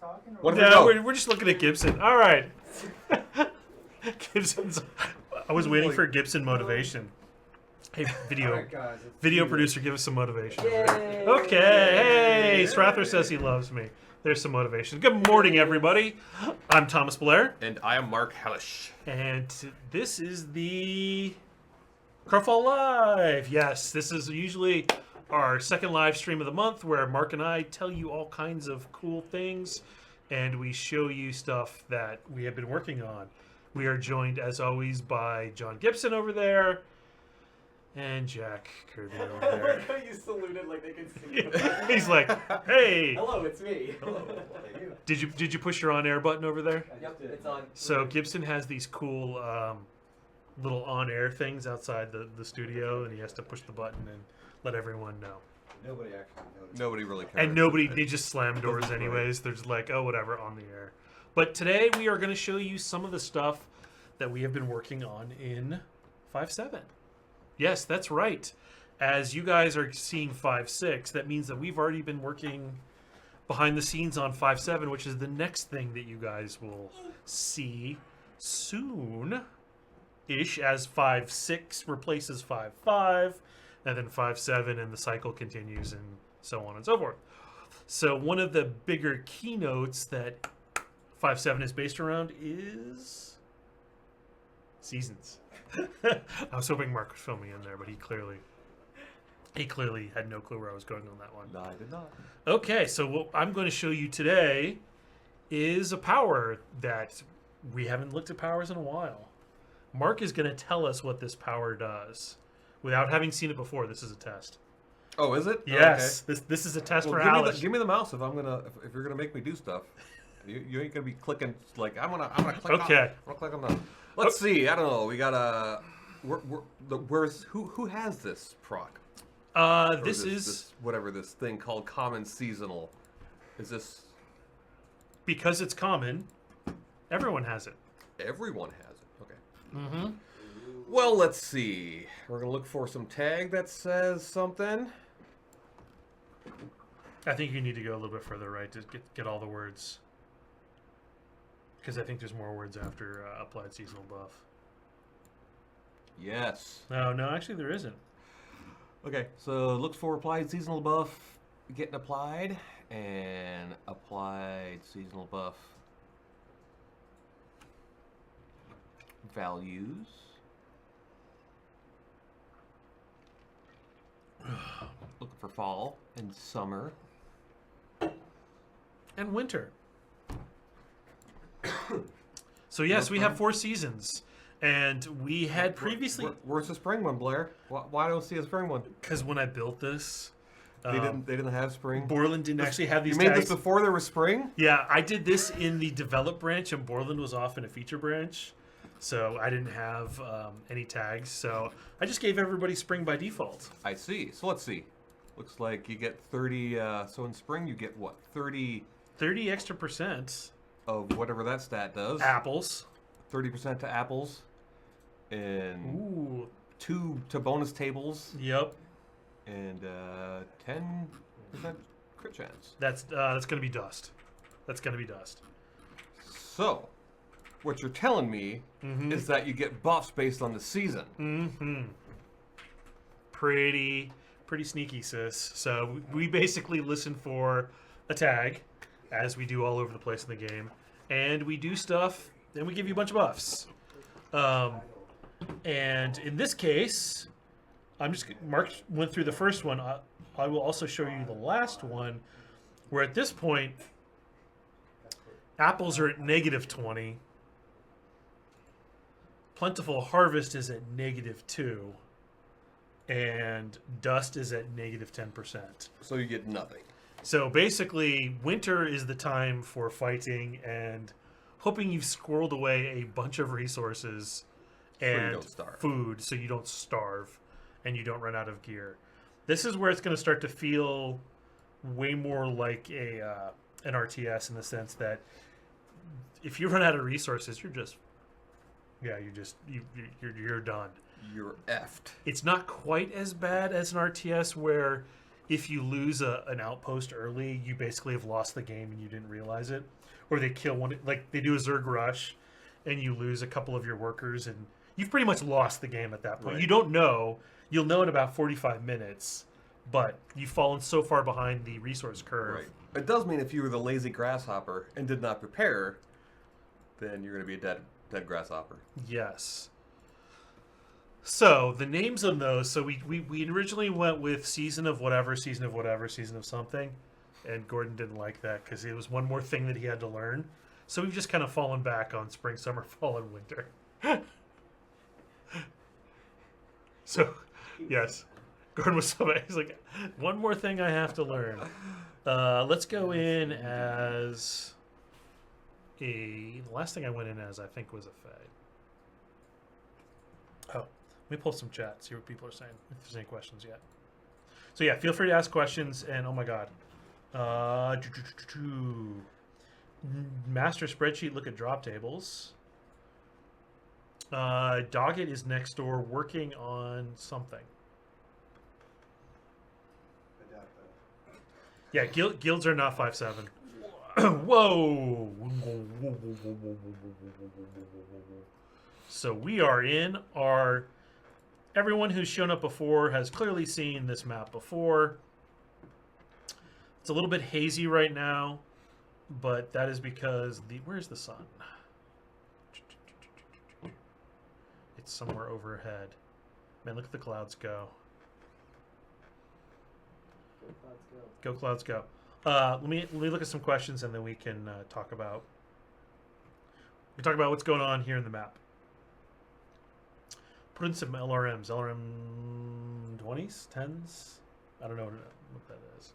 talking? Or No, we're just looking at Gibson. All right. Gibson's. I was waiting for Gibson motivation. Hey, video producer, give us some motivation. Yay. Okay. Hey, Strather says he loves me. There's some motivation. Good morning, everybody. I'm Thomas Blair. And I am Mark Halash. And this is the Crowfall Live. Yes, this is usually our second live stream of the month where Mark and I tell you all kinds of cool things and we show you stuff that we have been working on. We are joined, as always, by John Gibson over there and Jack Kirby over there. I like how you saluted like they could see you. He's like, hey. Hello, it's me. Hello. Did you push your on-air button over there? Yep, it's on. So Gibson has these cool little on-air things outside the studio, and he has to push the button and let everyone know. Nobody actually noticed. Nobody really cares. And they just slam doors anyways. They're just like, oh, whatever, on the air. But today we are going to show you some of the stuff that we have been working on in 5.7. Yes, that's right. As you guys are seeing 5.6, that means that we've already been working behind the scenes on 5.7, which is the next thing that you guys will see soon-ish as 5.6 replaces 5.5, and then 5.7, and the cycle continues, and so on and so forth. So one of the bigger keynotes that 5.7 is based around is seasons. I was hoping Mark was filming in there, but he clearly had no clue where I was going on that one. No, I did not. Okay, so what I'm going to show you today is a power that we haven't looked at powers in a while. Mark is going to tell us what this power does. Without having seen it before, this is a test. Oh, is it? Yes, okay. this is a test for give Halash. give me the mouse if you're gonna make me do stuff. You ain't gonna be clicking like I'm gonna click. Okay. I'm gonna click on the. Let's see. I don't know. We got a. Who has this proc? This whatever this thing called common seasonal. Is this? Because it's common, everyone has it. Everyone has it. Okay. Mm-hmm. Well, let's see. We're gonna look for some tag that says something. I think you need to go a little bit further right to get all the words. Because I think there's more words after applied seasonal buff. Yes. No, actually there isn't. Okay, so look for applied seasonal buff getting applied, and applied seasonal buff values. Looking for fall and summer. And winter. So yes, we have 4 seasons. And we had previously... Where's the spring one, Blair? Why don't we see a spring one? Because when I built this... They didn't have spring? Borland didn't actually have these tags. You made this before there was spring? Yeah, I did this in the develop branch, and Borland was off in a feature branch. So I didn't have any tags. So I just gave everybody spring by default. I see. So let's see. Looks like you get 30... so in spring you get what? 30 extra percent. Of whatever that stat does. Apples. 30% to apples. And 2 to bonus tables. Yep. And 10% crit chance. That's going to be dust. That's going to be dust. So, what you're telling me is that you get buffs based on the season. Mm-hmm. Pretty sneaky, sis. So we basically listen for a tag, as we do all over the place in the game, and we do stuff, and we give you a bunch of buffs. And in this case, Mark went through the first one. I will also show you the last one, where at this point, apples are at -20. Plentiful Harvest is at -2. And dust is at -10%. So you get nothing. So basically, winter is the time for fighting and hoping you've squirreled away a bunch of resources and food so you don't starve and you don't run out of gear. This is where it's going to start to feel way more like an RTS in the sense that if you run out of resources, you're done. You're effed. It's not quite as bad as an RTS where if you lose an outpost early, you basically have lost the game and you didn't realize it. Or they kill one, like they do a Zerg rush, and you lose a couple of your workers, and you've pretty much lost the game at that point. Right. You don't know. You'll know in about 45 minutes, but you've fallen so far behind the resource curve. Right. It does mean if you were the lazy grasshopper and did not prepare, then you're going to be a dead grasshopper. Yes. So the names on those. So we originally went with season of whatever, season of whatever, season of something, and Gordon didn't like that because it was one more thing that he had to learn. So we've just kind of fallen back on spring, summer, fall, and winter. So, yes, Gordon was so bad. He's like, one more thing I have to learn. Let's go in as the last thing I went in as I think was a Fae. Oh, let me pull some chat, see what people are saying, if there's any questions yet. So yeah, feel free to ask questions, and oh my god. Master spreadsheet, look at drop tables. Doggett is next door working on something. I doubt that. Yeah, guilds are not 5-7. Whoa! So we are in our... Everyone who's shown up before has clearly seen this map before. It's a little bit hazy right now, but that is because the... Where's the sun? It's somewhere overhead. Man, look at the clouds go. Go clouds go. Go clouds go. Let me look at some questions and then we can talk about what's going on here in the map. Put in some LRMs, LRM 20s, 10s. I don't know what that is.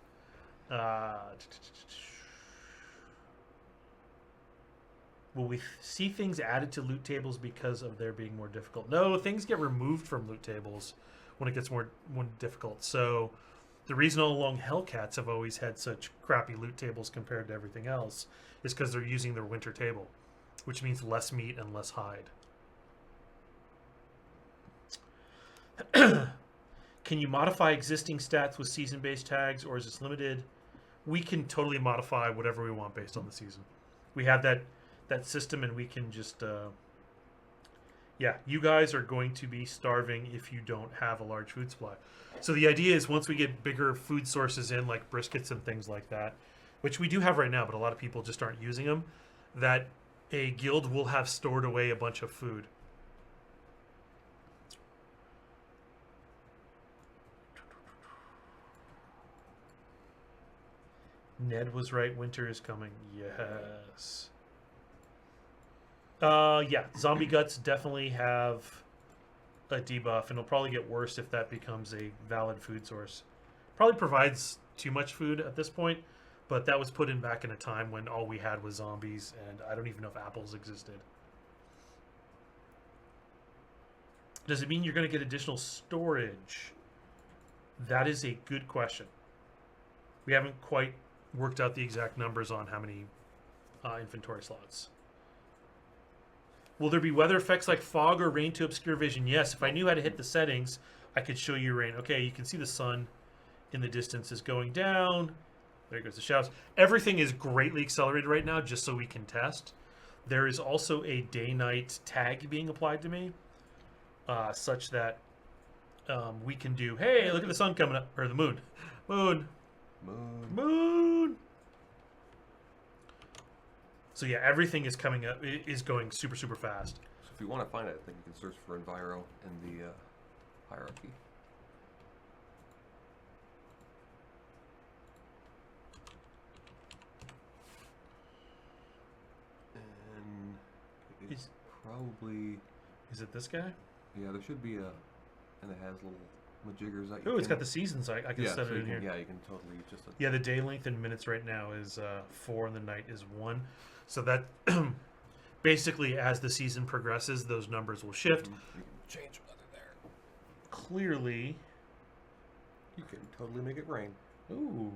Will we see things added to loot tables because of their being more difficult? No, things get removed from loot tables when it gets more difficult. So the reason all along Hellcats have always had such crappy loot tables compared to everything else is because they're using their winter table, which means less meat and less hide. Can you modify existing stats with season-based tags, or is this limited? We can totally modify whatever we want based on the season. We have that system, and we can just... yeah, you guys are going to be starving if you don't have a large food supply. So the idea is once we get bigger food sources in, like briskets and things like that, which we do have right now, but a lot of people just aren't using them, that a guild will have stored away a bunch of food. Ned was right, winter is coming. Yes. Yeah, zombie guts definitely have a debuff, and it'll probably get worse if that becomes a valid food source. Probably provides too much food at this point, but that was put in back in a time when all we had was zombies, and I don't even know if apples existed. Does it mean you're going to get additional storage? That is a good question. We haven't quite worked out the exact numbers on how many inventory slots. Will there be weather effects like fog or rain to obscure vision? Yes, if I knew how to hit the settings, I could show you rain. Okay, you can see the sun in the distance is going down. There goes the shadows. Everything is greatly accelerated right now just so we can test. There is also a day-night tag being applied to me, such that we can do, hey, look at the sun coming up, or the moon. Moon. Moon. So yeah, everything is coming up, is going super, super fast. So if you want to find it, I think you can search for Enviro in the hierarchy. And it's probably... Is it this guy? Yeah, there should be a... And it has little majiggers that Oh, it's got the seasons. I can set so it in here. Yeah, you can totally just... Yeah, the day length in minutes right now is 4 and the night is 1. So that basically as the season progresses, those numbers will shift. You can change weather there. Clearly. You can totally make it rain. Ooh.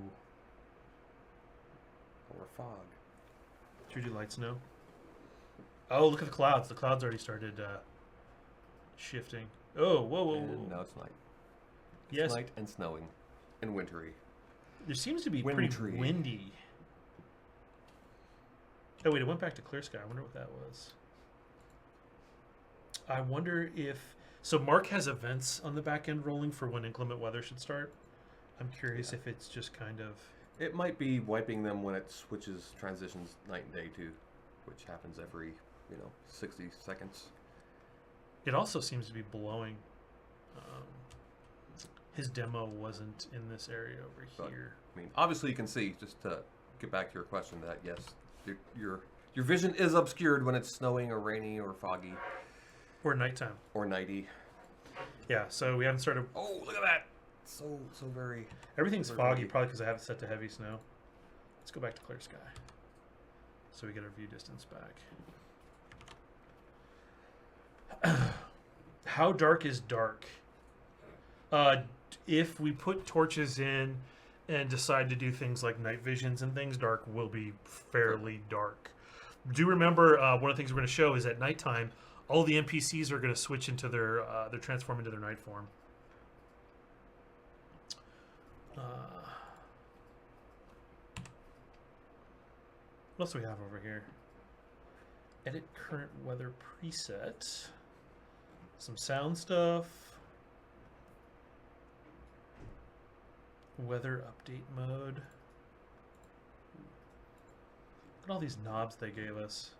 Or fog. Should we do light snow? Oh, look at the clouds. The clouds already started shifting. Oh, whoa, whoa, whoa. And now it's night. It's Yes. night and snowing. And wintry. There seems to be Wintry. pretty windy. Oh wait, it went back to clear sky. I wonder what that was. I wonder if so. Mark has events on the back end rolling for when inclement weather should start. I'm curious if it's just kind of. It might be wiping them when it switches transitions night and day too, which happens every 60 seconds. It also seems to be blowing. His demo wasn't in this area over But, here. I mean, obviously you can see, just to get back to your question, that yes, your vision is obscured when it's snowing or rainy or foggy Or nighttime. or nighty. Yeah, so we haven't started. Oh, look at that! So very. Everything's Very foggy, windy. probably because I have it set to heavy snow. Let's go back to clear sky. So we get our view distance back. How dark is dark? If we put torches in and decide to do things like night visions and things, dark will be fairly dark. Do remember one of the things we're going to show is at nighttime, all the NPCs are going to switch into their transform into their night form. What else do we have over here? Edit current weather preset. Some sound stuff. Weather update mode. Look at all these knobs they gave us.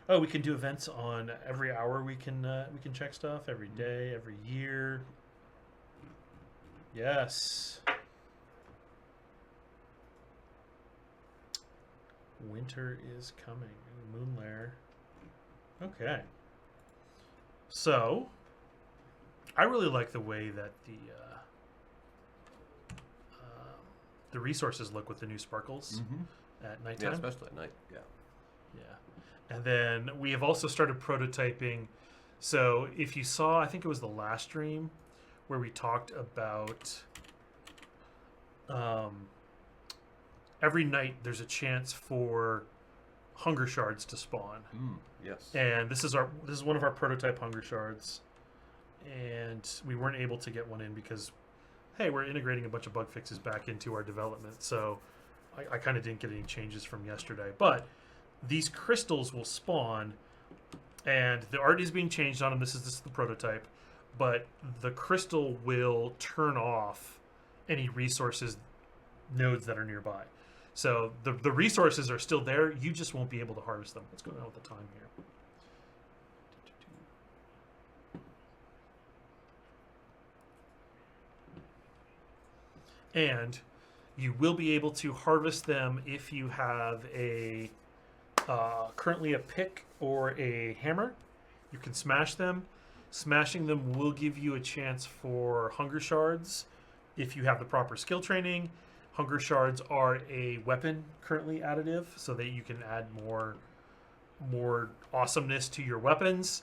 Oh, we can do events on every hour. We can check stuff every day, every year. Yes. Winter is coming. Moon layer. Okay. So, I really like the way that the resources look with the new sparkles at nighttime. Yeah, especially at night. Yeah. Yeah. And then we have also started prototyping. So if you saw, I think it was the last stream where we talked about every night there's a chance for hunger shards to spawn. Yes. And this is one of our prototype hunger shards. And we weren't able to get one in because hey, we're integrating a bunch of bug fixes back into our development. So I kind of didn't get any changes from yesterday. But these crystals will spawn, and the art is being changed on them. This is the prototype, but the crystal will turn off any resources nodes that are nearby. So the resources are still there. You just won't be able to harvest them. What's going on with the time here? And you will be able to harvest them if you have a currently a pick or a hammer. You can smash them. Smashing them will give you a chance for hunger shards if you have the proper skill training. Hunger shards are a weapon currently additive, so that you can add more awesomeness to your weapons.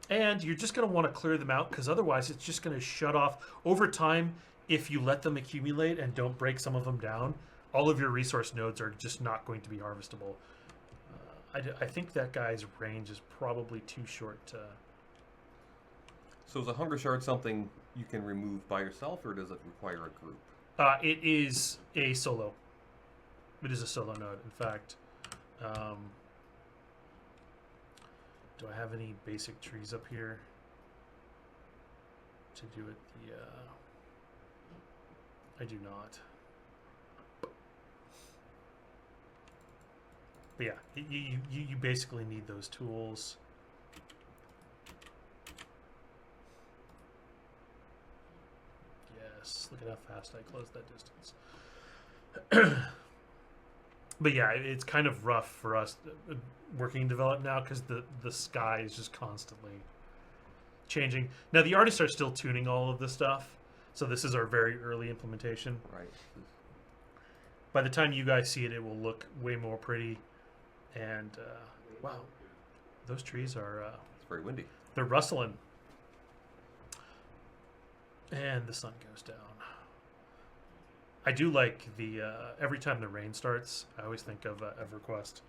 And you're just going to want to clear them out, because otherwise it's just going to shut off over time. If you let them accumulate and don't break some of them down, all of your resource nodes are just not going to be harvestable. I think that guy's range is probably too short to... So is a hunger shard something you can remove by yourself, or does it require a group? It is a solo. It is a solo node. In fact, do I have any basic trees up here to do it? I do not. But yeah, you basically need those tools. Yes, look at how fast I closed that distance. But yeah, it's kind of rough for us working develop now, because the sky is just constantly changing. Now the artists are still tuning all of this stuff. So this is our very early implementation. Right. By the time you guys see it, it will look way more pretty. And wow, those trees are It's very windy. they're rustling. And the sun goes down. I do like the every time the rain starts, I always think of EverQuest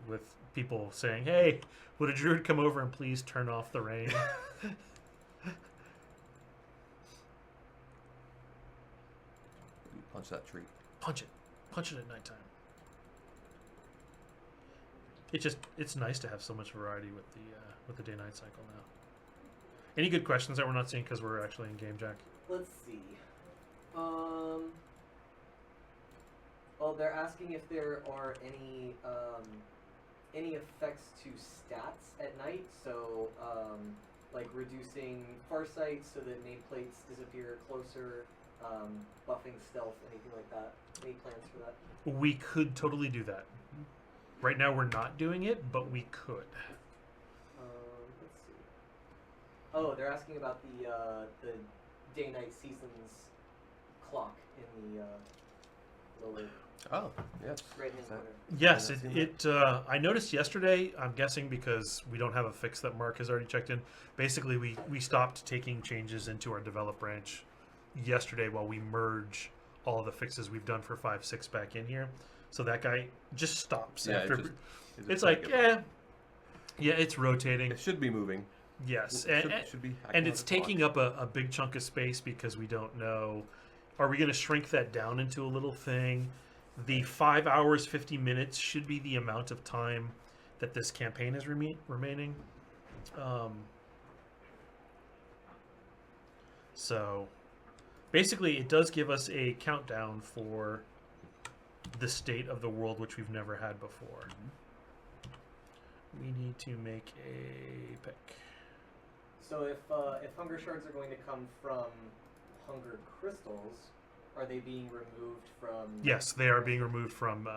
with people saying, "Hey, would a druid come over and please turn off the rain?" Punch that tree. Punch it at nighttime. It's nice to have so much variety with the day-night cycle now. Any good questions that we're not seeing because we're actually in game, Jack? Let's see. Well, they're asking if there are any effects to stats at night. So, like reducing farsight so that nameplates disappear closer, buffing stealth, anything like that. Any plans for that? We could totally do that. Right now, we're not doing it, but we could. Let's see. Oh, they're asking about the day-night seasons clock in the lower Oh, yes. right-hand corner. Yes, Have you I noticed yesterday, I'm guessing because we don't have a fix that Mark has already checked in, basically we stopped taking changes into our develop branch yesterday while we merge all of the fixes we've done for 5.6 back in here. So that guy just stops. Yeah, after. it just It's like, yeah, it's rotating. It should be moving. Yes, Should be and it's taking up a big chunk of space because we don't know, are we going to shrink that down into a little thing? The 5 hours, 50 minutes should be the amount of time that this campaign is remaining. So basically it does give us a countdown for the state of the world, which we've never had before. We need to make a pick. So if hunger shards are going to come from hunger crystals, are they being removed from? Yes, they are being removed from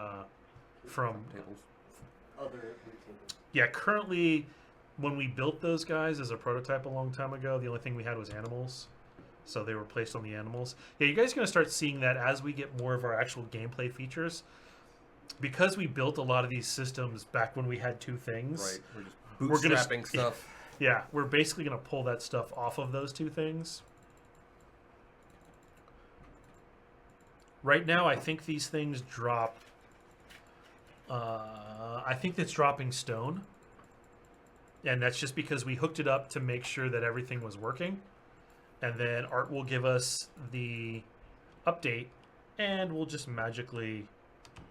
Tables. Other loot tables. Yeah, currently, when we built those guys as a prototype a long time ago, the only thing we had was animals. So they were placed on the animals. Yeah, you guys are going to start seeing that as we get more of our actual gameplay features. Because we built a lot of these systems back when we had two things. Right. We're We're gonna just bootstrapping stuff. Yeah, we're basically going to pull that stuff off of those two things. Right now, I think these things drop... I think that's dropping stone. And that's just because we hooked it up to make sure that everything was working. And then Art will give us the update, and we'll just magically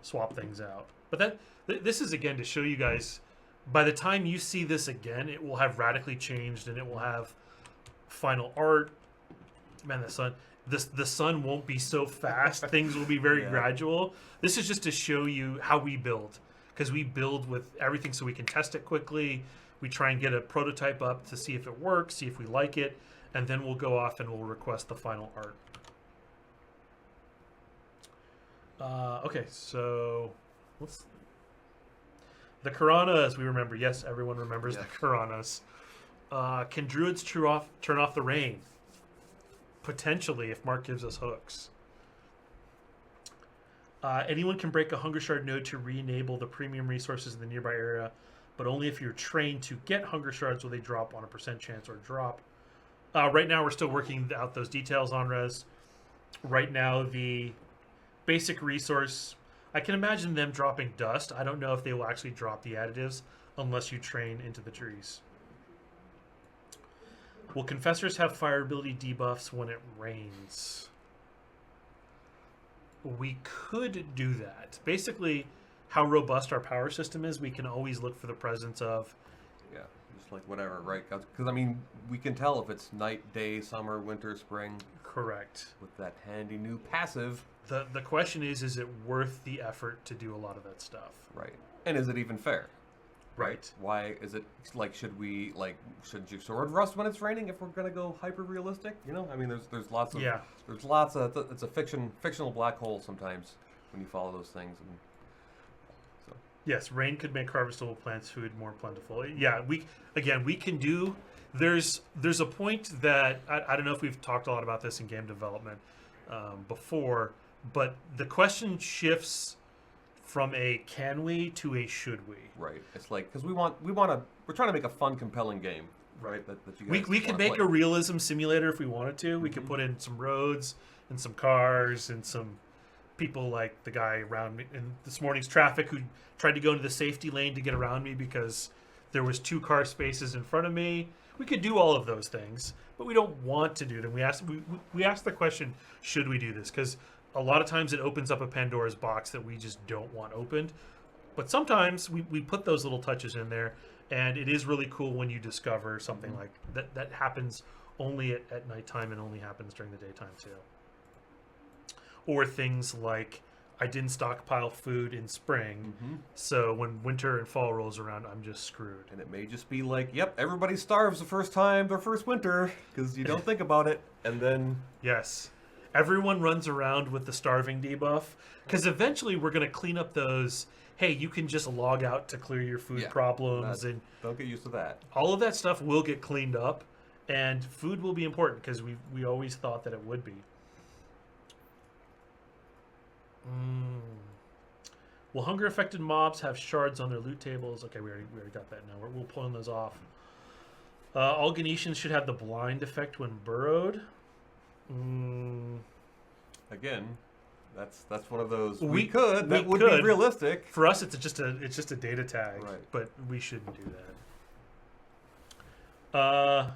swap things out. But this is, again, to show you guys, by the time you see this again, it will have radically changed, and it will have final art. Man, the sun won't be so fast. Things will be very gradual. This is just to show you how we build, because we build with everything so we can test it quickly. We try and get a prototype up to see if it works, see if we like it, and then we'll go off and we'll request the final art. Okay, so the Karanas, we remember. Yes, everyone remembers the Karanas. Can druids turn off the rain? Potentially, if Mark gives us hooks. Anyone can break a Hunger Shard node to re-enable the premium resources in the nearby area, but only if you're trained to get Hunger Shards will they drop on a % chance or drop. Right now, we're still working out those details on res. Right now, the basic resource, I can imagine them dropping dust. I don't know if they will actually drop the additives unless you train into the trees. Will Confessors have fire ability debuffs when it rains? We could do that. Basically, how robust our power system is, we can always look for the presence of... Yeah, just like whatever, right? Because, I mean, we can tell if it's night, day, summer, winter, spring. Correct. With that handy new passive. The question is it worth the effort to do a lot of that stuff? Right. And is it even fair? Right. Why is it, like, shouldn't you sword rust when it's raining if we're going to go hyper-realistic? You know, I mean, there's lots of... Yeah. There's lots of... It's a fictional black hole sometimes when you follow those things. And so. Yes, rain could make harvestable plants food more plentiful. Yeah, we can do... There's a point that... I don't know if we've talked a lot about this in game development before, but the question shifts from a can we to a should we. Right. It's like, because we're trying to make a fun, compelling game, right? That you guys we could make a realism simulator if we wanted to. We could put in some roads and some cars and some people like the guy around me in this morning's traffic who tried to go into the safety lane to get around me because there was 2 car spaces in front of me. We could do all of those things, but we don't want to do them. We asked the question, should we do this? Because a lot of times it opens up a Pandora's box that we just don't want opened. But sometimes we put those little touches in there, and it is really cool when you discover something like that. That happens only at nighttime and only happens during the daytime too. Or things like, I didn't stockpile food in spring, so when winter and fall rolls around, I'm just screwed. And it may just be like, yep, everybody starves the first time, their first winter, because you don't think about it, and then... Yes. Everyone runs around with the starving debuff, because eventually we're going to clean up those, hey, you can just log out to clear your food problems, and don't get used to that. all of that stuff will get cleaned up, and food will be important, because we always thought that it would be. Will hunger-affected mobs have shards on their loot tables? Okay, we already got that now. We'll pulling those off. All Ganetians should have the blind effect when burrowed. Again, that's one of those. We could. That would could. be realistic. For us, it's just a data tag, Right. but we shouldn't do that.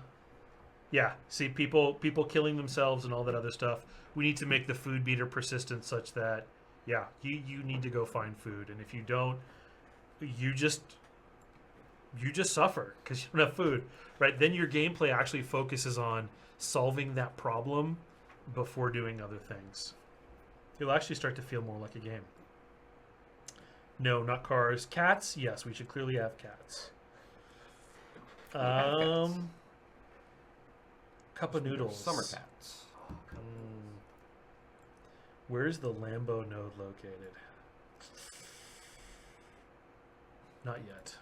Yeah. See, people killing themselves and all that other stuff. We need to make the food meter persistent such that, yeah, you need to go find food, and if you don't, you just suffer because you don't have food, right? Then your gameplay actually focuses on solving that problem before doing other things. You'll actually start to feel more like a game. No, not cars. Cats? Yes, we should clearly have cats. Cup of noodles. Summer cats. Where's the Lambo node located? Not yet.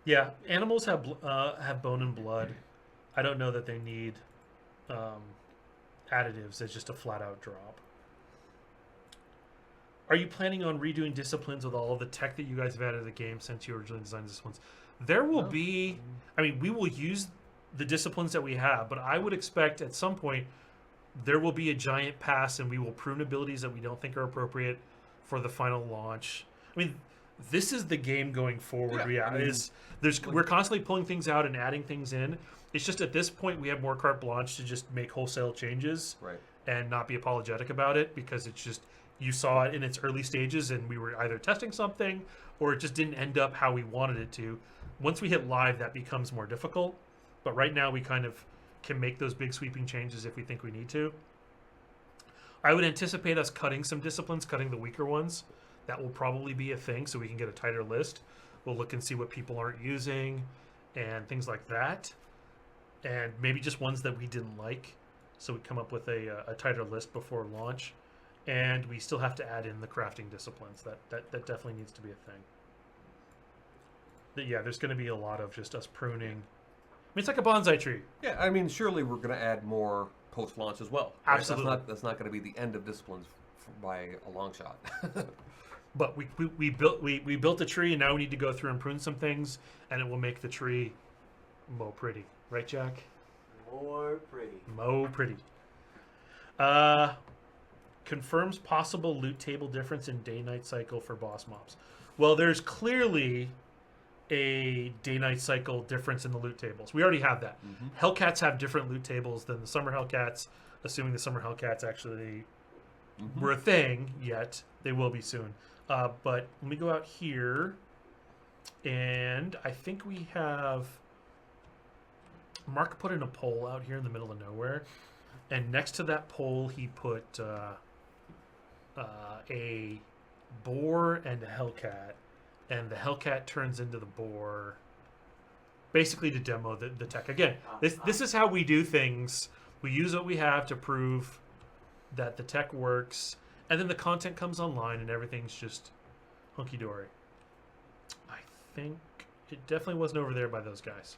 Yeah, animals have bone and blood. I don't know that they need additives. It's just a flat-out drop. Are you planning on redoing disciplines with all of the tech that you guys have added to the game since you originally designed disciplines? There will be... I mean, we will use the disciplines that we have, but I would expect at some point there will be a giant pass and we will prune abilities that we don't think are appropriate for the final launch. I mean, this is the game going forward. Yeah, I mean, we're constantly pulling things out and adding things in. It's just at this point we have more carte blanche to just make wholesale changes, right, and not be apologetic about it, because it's just, you saw it in its early stages and we were either testing something or it just didn't end up how we wanted it to. Once we hit live, that becomes more difficult. But right now we kind of can make those big sweeping changes if we think we need to. I would anticipate us cutting some disciplines, cutting the weaker ones. That will probably be a thing, so we can get a tighter list. We'll look and see what people aren't using and things like that. And maybe just ones that we didn't like, so we come up with a tighter list before launch. And we still have to add in the crafting disciplines. That definitely needs to be a thing. But yeah, there's going to be a lot of just us pruning. I mean, it's like a bonsai tree. Yeah, I mean, surely we're going to add more post-launch as well. Right? Absolutely. That's not going to be the end of disciplines by a long shot. But we built a tree, and now we need to go through and prune some things, and it will make the tree more pretty. Right, Jack? More pretty. More pretty. Confirms possible loot table difference in day-night cycle for boss mobs. Well, there's clearly a day-night cycle difference in the loot tables. We already have that. Hellcats have different loot tables than the Summer Hellcats, assuming the Summer Hellcats actually were a thing yet. They will be soon. But let me go out here, and I think we have... Mark put in a pole out here in the middle of nowhere, and next to that pole he put a boar and a hellcat, and the hellcat turns into the boar, basically to demo the tech. Again, this is how we do things. We use what we have to prove that the tech works, and then the content comes online and everything's just hunky-dory. I think it definitely wasn't over there by those guys.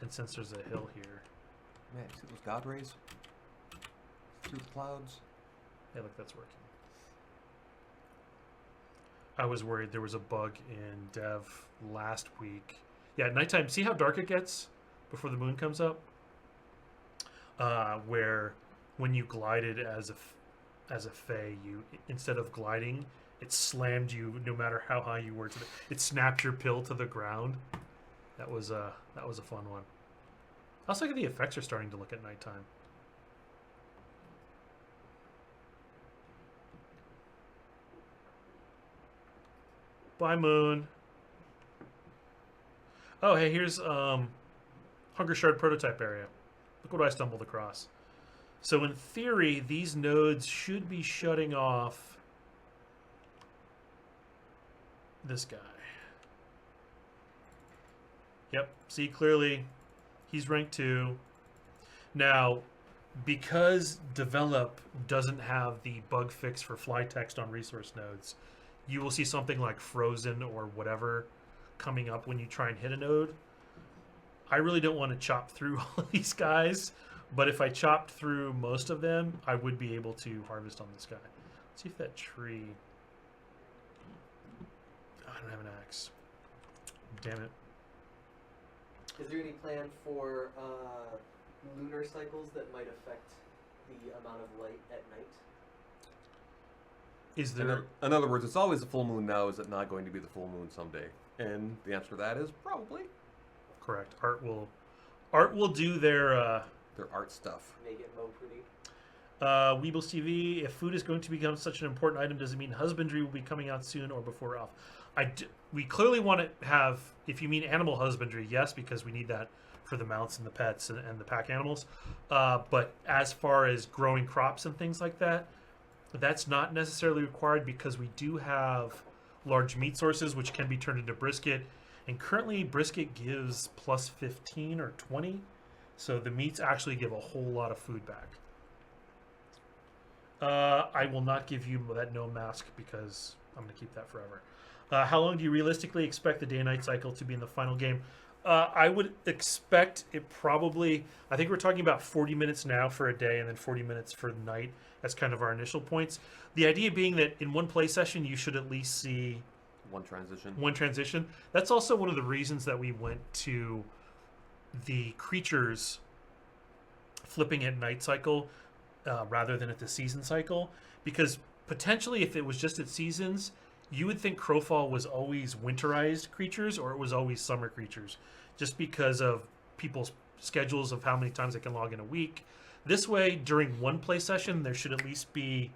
And since there's a hill here... Man, see those god rays? Through the clouds? Hey, look, that's working. I was worried there was a bug in Dev last week. Yeah, at nighttime, see how dark it gets before the moon comes up? Where when you glided as a fae, you, instead of gliding, it slammed you no matter how high you were. It snapped your pill to the ground. That was a fun one. I also like the effects are starting to look at nighttime. Bye, Moon. Oh, hey, here's Hunger Shard prototype area. Look what I stumbled across. So in theory, these nodes should be shutting off this guy. Yep, see clearly, he's rank 2. Now, because Develop doesn't have the bug fix for fly text on resource nodes, you will see something like frozen or whatever coming up when you try and hit a node. I really don't want to chop through all of these guys, but if I chopped through most of them, I would be able to harvest on this guy. Let's see if that tree... I don't have an axe. Damn it. Is there any plan for lunar cycles that might affect the amount of light at night? Is there... In other words, it's always a full moon now. Is it not going to be the full moon someday? And the answer to that is probably. Correct. Art will do their art stuff. Make it mo pretty. Weebles TV, if food is going to become such an important item, does it mean husbandry will be coming out soon or before off? We clearly want to have, if you mean animal husbandry, yes, because we need that for the mounts and the pets and the pack animals. But as far as growing crops and things like that, that's not necessarily required because we do have large meat sources which can be turned into brisket. And currently brisket gives plus 15 or 20. So the meats actually give a whole lot of food back. I will not give you that no mask because I'm going to keep that forever. How long do you realistically expect the day and night cycle to be in the final game? I would expect it probably, I think we're talking about 40 minutes now for a day and then 40 minutes for the night. That's kind of our initial points. The idea being that in one play session, you should at least see one transition. One transition. That's also one of the reasons that we went to the creatures flipping at night cycle rather than at the season cycle. Because potentially if it was just at seasons, you would think Crowfall was always winterized creatures or it was always summer creatures. Just because of people's schedules of how many times they can log in a week. This way, during one play session, there should at least be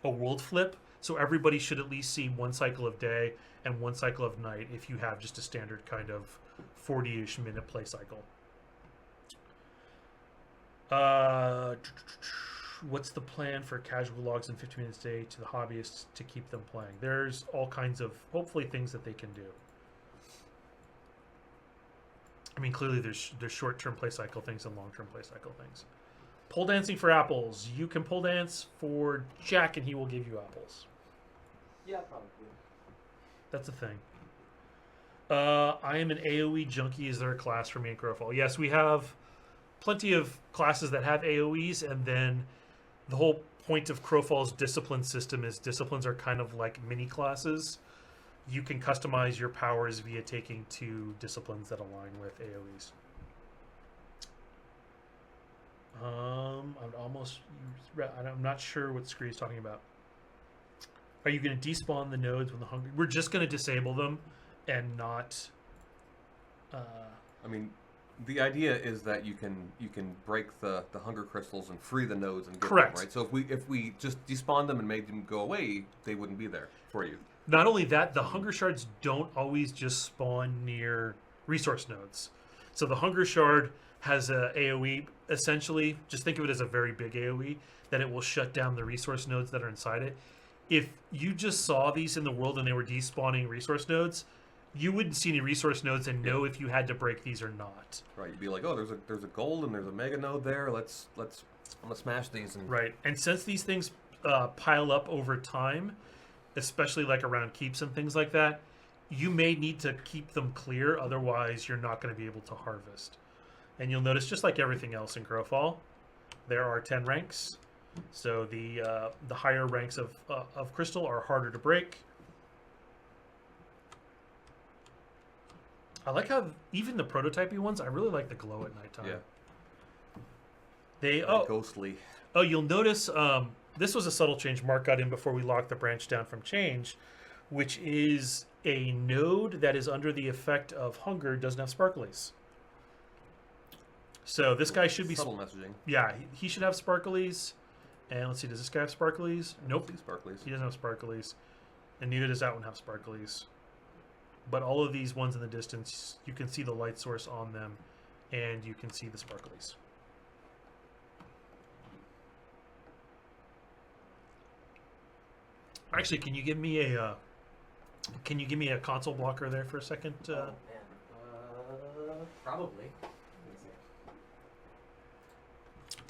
a world flip. So everybody should at least see one cycle of day and one cycle of night if you have just a standard kind of 40-ish minute play cycle. What's the plan for casual logs in 15 minutes a day to the hobbyists to keep them playing? There's all kinds of, hopefully, things that they can do. I mean, clearly there's short-term play cycle things and long-term play cycle things. Pole dancing for apples. You can pole dance for Jack and he will give you apples. Yeah, probably. That's a thing. I am an AoE junkie. Is there a class for me in Crowfall? Yes, we have plenty of classes that have AoEs, and then the whole point of Crowfall's discipline system is disciplines are kind of like mini classes. You can customize your powers via taking 2 disciplines that align with AoEs. I'm not sure what Scree is talking about. Are you going to despawn the nodes when the hunger? We're just going to disable them and not. I mean, the idea is that you can break the hunger crystals and free the nodes and get Correct. them, right? So if we just despawn them and made them go away, they wouldn't be there for you. Not only that, the hunger shards don't always just spawn near resource nodes. So the hunger shard has a AoE, essentially. Just think of it as a very big AoE, that it will shut down the resource nodes that are inside it. If you just saw these in the world and they were despawning resource nodes, you wouldn't see any resource nodes and know if you had to break these or not. Right, you'd be like, oh, there's a gold and there's a mega node there. I'm gonna smash these. And right, and since these things pile up over time, especially like around keeps and things like that, you may need to keep them clear. Otherwise, you're not going to be able to harvest. And you'll notice, just like everything else in Crowfall, there are 10 ranks. So the higher ranks of crystal are harder to break. I like how even the prototypey ones, I really like the glow at nighttime. Yeah. They ghostly. Oh, you'll notice this was a subtle change Mark got in before we locked the branch down from change, which is a node that is under the effect of hunger doesn't have sparklies. So this guy should be subtle messaging. Yeah, he should have sparklies. And let's see, does this guy have sparklies? Nope. See sparklies. He doesn't have sparklies. And neither does that one have sparklies. But all of these ones in the distance, you can see the light source on them, and you can see the sparklies. Actually, can you give me a console blocker there for a second? Oh man, probably. Let me see.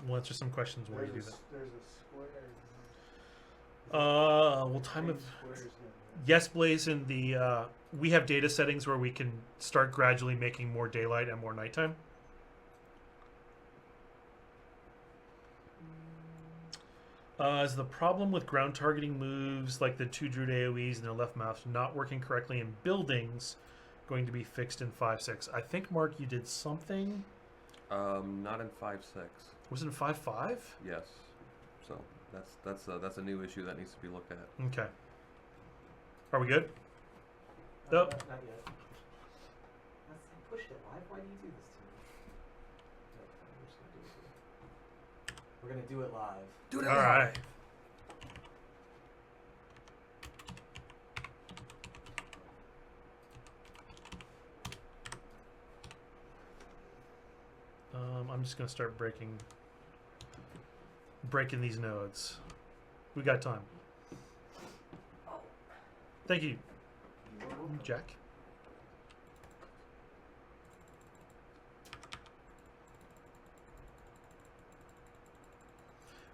We'll answer some questions while you do that. There's a square. Well, time of Squares in there. yes, Blaze. In the we have data settings where we can start gradually making more daylight and more nighttime. Is the problem with ground targeting moves like the 2 Druid AoEs and their left mouse not working correctly in buildings going to be fixed in 5.6? I think, Mark, you did something. Not in 5.6. Was it in 5.5? Yes. So that's a new issue that needs to be looked at. Okay. Are we good? No, Nope. not yet. I pushed it live. Why do you do this to me? No, I'm just gonna do it to you. We're gonna do it live. Do it All right. I'm just gonna start breaking these nodes. We got time. Oh, Thank you, you were welcome. Jack.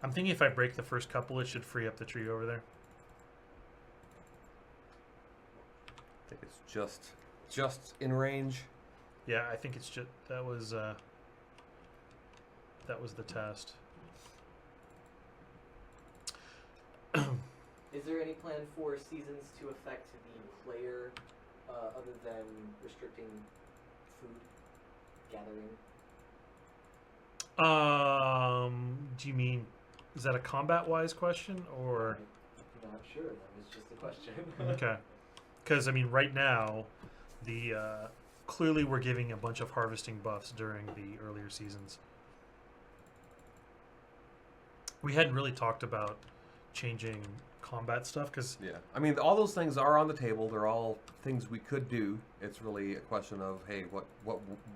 I'm thinking if I break the first couple, it should free up the tree over there. I think it's just in range. Yeah, I think it's just that was the test. Is there any plan for seasons to affect the player other than restricting food gathering? Do you mean, is that a combat-wise question or? I'm not sure. That was just a question. Okay, because I mean, right now, the clearly we're giving a bunch of harvesting buffs during the earlier seasons. We hadn't really talked about changing combat stuff because Yeah. I mean, all those things are on the table. They're all things we could do. It's really a question of, hey, what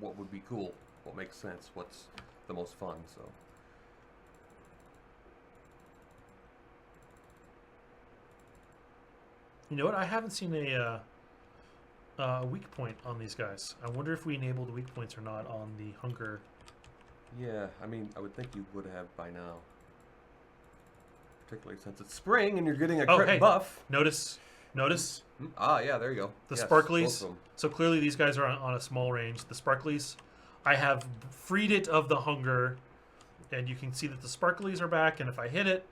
would be cool? What makes sense? What's the most fun? So. you know what? I haven't seen a weak point on these guys. I wonder if we enabled weak points or not on the Honker. Yeah, I mean, I would think you would have by now. Particularly since it's spring and you're getting a crit hey. buff. Notice. Ah, yeah, there you go. The Yes, sparklies. both of them. So clearly these guys are on a small range. The sparklies, I have freed it of the hunger, and you can see that the sparklies are back. And if I hit it,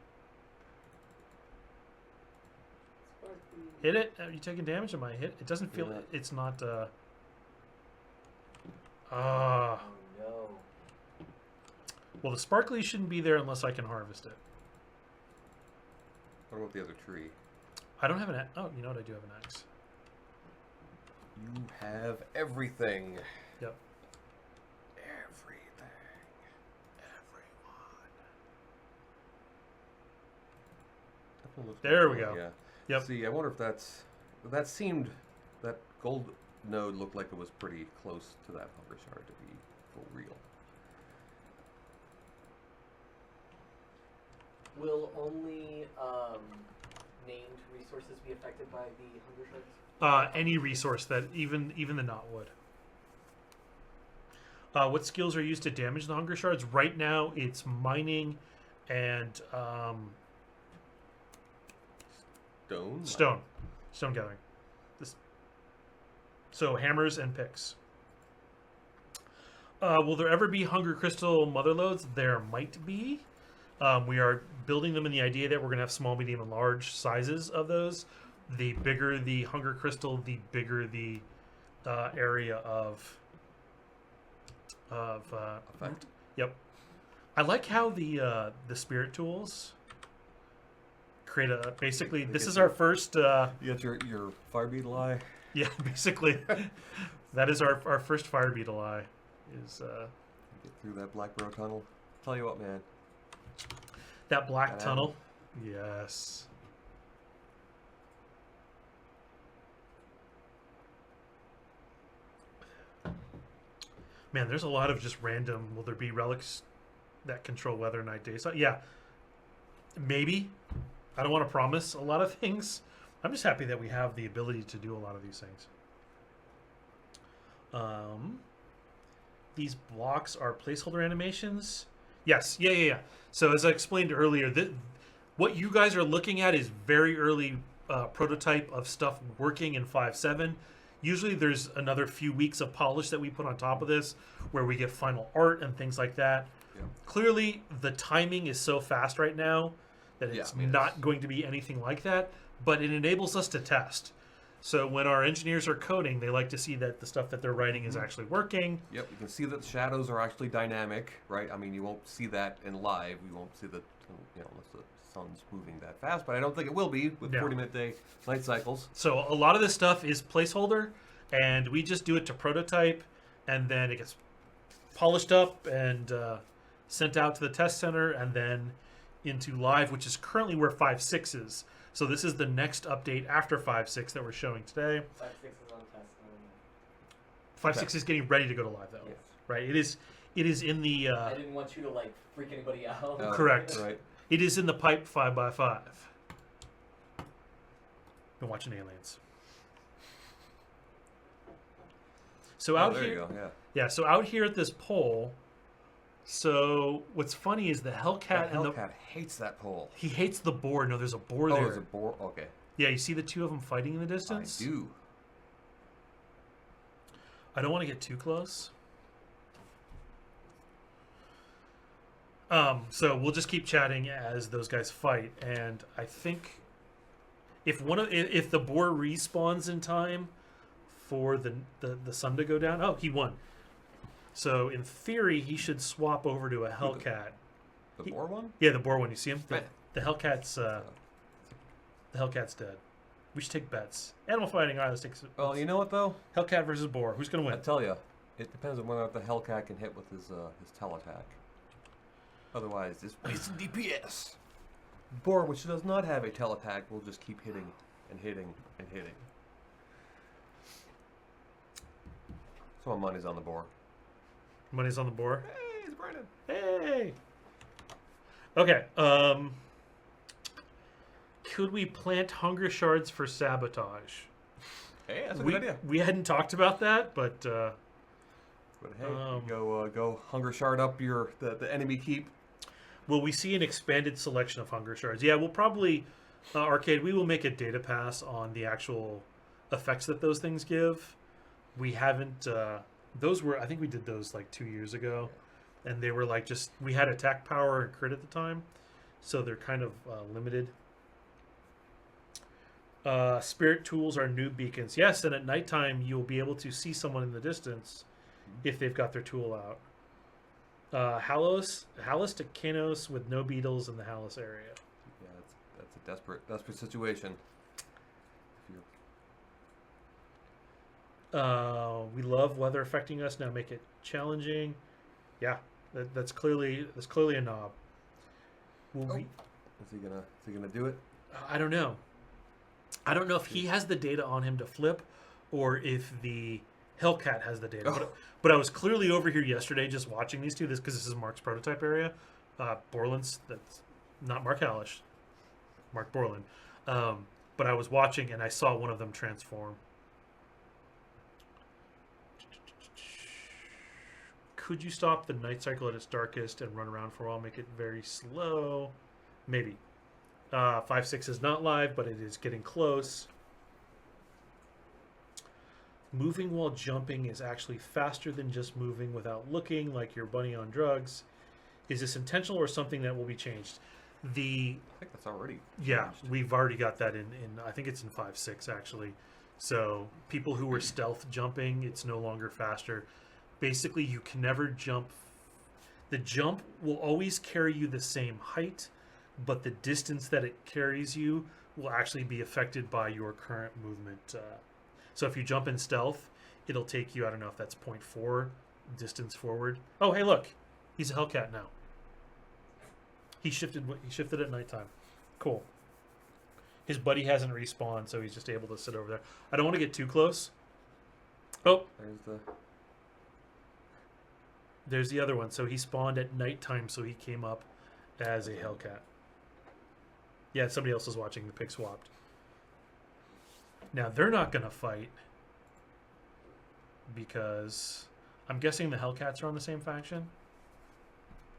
are you taking damage? Am I hit? It doesn't feel. Yeah. It's not. Oh no. Well, the sparklies shouldn't be there unless I can harvest it. What about the other tree? I don't have an. Oh, you know what? I do have an axe. You have everything. Yep. Everything. Everyone. Looks There pretty we cool, go. Yeah. Yep. See, I wonder if that gold node looked like it was pretty close to that Honker shard to be for real. Will only named resources be affected by the hunger shards? Any resource that even the knot would. What skills are used to damage the hunger shards? Right now, it's mining and stone gathering. So hammers and picks. Will there ever be hunger crystal mother loads? There might be. We are building them in the idea that we're going to have small, medium, and large sizes of those. The bigger the hunger crystal, the bigger the area of Effect. Yep. I like how the spirit tools create a basically. This is our first. You got your fire beetle eye. Yeah, basically, that is our first fire beetle eye. Is Get through that Black Bro tunnel. Tell you what, man. that black Gotta tunnel? Yes. Man, there's a lot of just random. Will there be relics that control weather, night, day? So yeah, maybe. I don't want to promise a lot of things. I'm just happy that we have the ability to do a lot of these things. These blocks are placeholder animations. Yes, yeah. So as I explained earlier, what you guys are looking at is very early prototype of stuff working in 5.7. Usually there's another few weeks of polish that we put on top of this where we get final art and things like that. Yeah. Clearly, the timing is so fast right now that it's not going to be anything like that, but it enables us to test. So when our engineers are coding, they like to see that the stuff that they're writing is actually working. Yep, you can see that the shadows are actually dynamic, right? I mean, you won't see that in live. You won't see the, unless the sun's moving that fast, but I don't think it will be with 40-minute day night cycles. So a lot of this stuff is placeholder, and we just do it to prototype, and then it gets polished up and sent out to the test center, and then into live, which is currently where 5.6 is. So this is the next update after 5.6 that we're showing today. 5.6 is on test. 5.6 is getting ready to go to live, though. Yes. Right? It is in the... I didn't want you to like freak anybody out. Correct. Right. It is in the pipe 5x5. Been watching Aliens. So out there here... you go, yeah. Yeah, so out here at this pole... So what's funny is the Hellcat and the... Hellcat hates that pole. He hates the boar. No, there's a boar there. Oh, there's a boar? Okay. Yeah, you see the two of them fighting in the distance? I do. I don't want to get too close. So we'll just keep chatting as those guys fight, and I think if the boar respawns in time for the sun to go down, oh, he won. So in theory, he should swap over to a Hellcat. The boar one? Yeah, the boar one. You see him? Man. The Hellcat's dead. We should take bets. Animal fighting. All right, let's take. Well, you know what though? Hellcat versus boar. Who's gonna I win? tell you, it depends on whether the Hellcat can hit with his teleattack. Otherwise, it's wasting DPS. Boar, which does not have a teleattack, will just keep hitting and hitting and hitting. So my money's on the boar. Money's on the boar. Hey, it's Brandon. Hey. Okay. Could we plant hunger shards for sabotage? Hey, that's a good idea. We hadn't talked about that, but But hey, go hunger shard up the enemy keep. will we see an expanded selection of hunger shards? Yeah, we'll probably Arcade. We will make a data pass on the actual effects that those things give. We haven't. Those were. I think we did those like 2 years ago, and they were like just we had attack power and crit at the time, so they're kind of limited. Spirit tools are noob beacons. Yes, and at nighttime you'll be able to see someone in the distance if they've got their tool out. Halash to Kanos with no beetles in the Halash area. Yeah, that's a desperate situation. We love weather affecting us. Now make it challenging. Yeah, that's clearly a knob. Is he gonna do it? I don't know. I don't know if he has the data on him to flip, or if the Hellcat has the data. But I was clearly over here yesterday just watching these two. Because this is Mark's prototype area. Borland's, that's not Mark Halash. Mark Borland. But I was watching and I saw one of them transform. Could you stop the night cycle at its darkest and run around for a while, make it very slow? Maybe. 5.6 is not live, but it is getting close. Moving while jumping is actually faster than just moving without looking, like your bunny on drugs. Is this intentional or something that will be changed? I think that's already changed. We've already got that in I think it's in 5.6 actually. So people who were stealth jumping, it's no longer faster. Basically, you can never jump. The jump will always carry you the same height, but the distance that it carries you will actually be affected by your current movement. So if you jump in stealth, it'll take you, I don't know if that's 0.4 distance forward. Oh, hey, look. He's a Hellcat now. He shifted at nighttime. Cool. His buddy hasn't respawned, so he's just able to sit over there. I don't want to get too close. Oh, there's the other one. So he spawned at nighttime, so he came up as a Hellcat. Yeah, somebody else is watching the pick swapped. Now, they're not going to fight because I'm guessing the Hellcats are on the same faction.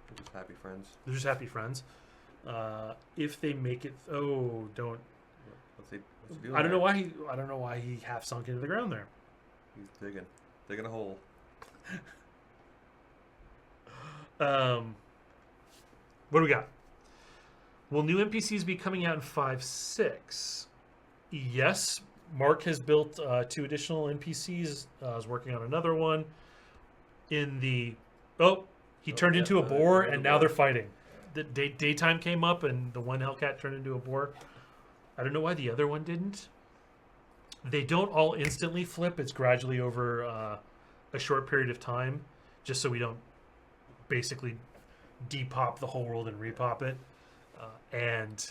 They're just happy friends. They're just happy friends. If they make it, don't. What's he doing? I don't know why he half sunk into the ground there. He's digging a hole. What do we got? Will new NPCs be coming out in 5.6? Yes. Mark has built 2 additional NPCs. Is working on another one. He turned into a boar, and now they're fighting. The daytime came up, and the one Hellcat turned into a boar. I don't know why the other one didn't. They don't all instantly flip. It's gradually over a short period of time, just so we don't basically depop the whole world and repop it. And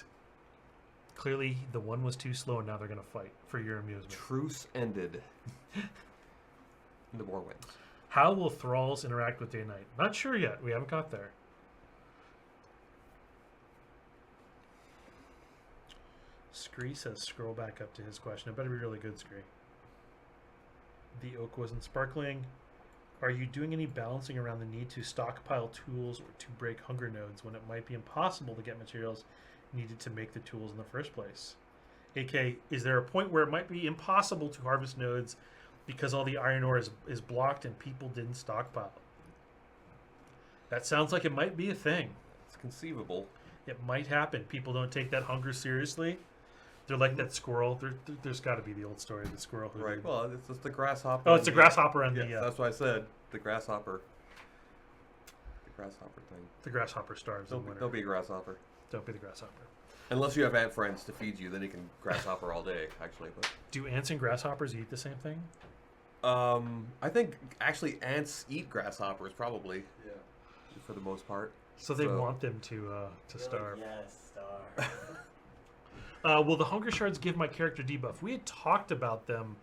clearly the one was too slow, and now they're going to fight for your amusement. Truce ended. The boar wins. How will thralls interact with day and night? Not sure yet. We haven't got there. Scree says scroll back up to his question. It better be really good, Scree. The oak wasn't sparkling. Are you doing any balancing around the need to stockpile tools or to break hunger nodes when it might be impossible to get materials needed to make the tools in the first place? AK, is there a point where it might be impossible to harvest nodes because all the iron ore is blocked and people didn't stockpile? That sounds like it might be a thing. It's conceivable. It might happen. People don't take that hunger seriously. They're like that squirrel. There's got to be the old story of the squirrel. Right. Well, it's just the grasshopper. Oh, it's a grasshopper and the... that's what I said. The grasshopper. The grasshopper thing. The grasshopper starves in winter. Don't be a grasshopper. Don't be the grasshopper. Unless you have ant friends to feed you, then you can grasshopper all day, actually. But do ants and grasshoppers eat the same thing? I think actually ants eat grasshoppers, probably. Yeah. For the most part. So they want them to starve. Like, yes, starve. Will the Hunger Shards give my character debuff? We had talked about them